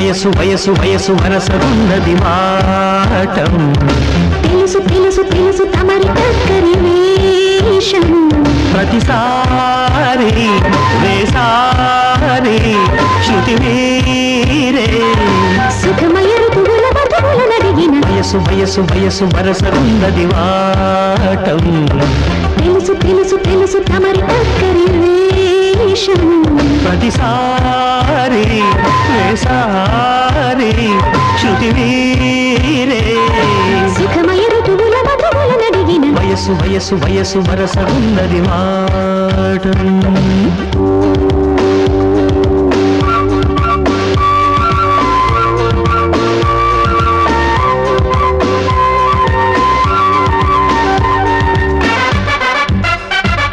వయసు వయసు వయసు వరసగున్నది మాటం తెలుసు తెలుసు తెలుసు తమరి టక్కరి వేషం ప్రతిసారి వేసారి శృతి మీరే సుఖమయ ఋతువుల మధువుల నడిగిన వయసు వయసు వయసు వరసగున్నది మాటం తెలుసు తెలుసు తెలుసు తమరి టక్కరి వేషం ప్రతిసారి వేసారి శృతి మీరే సుఖమయ ఋతువుల మధువుల నడిగిన వయసు వయసు వయసు వరసగున్నది మాటం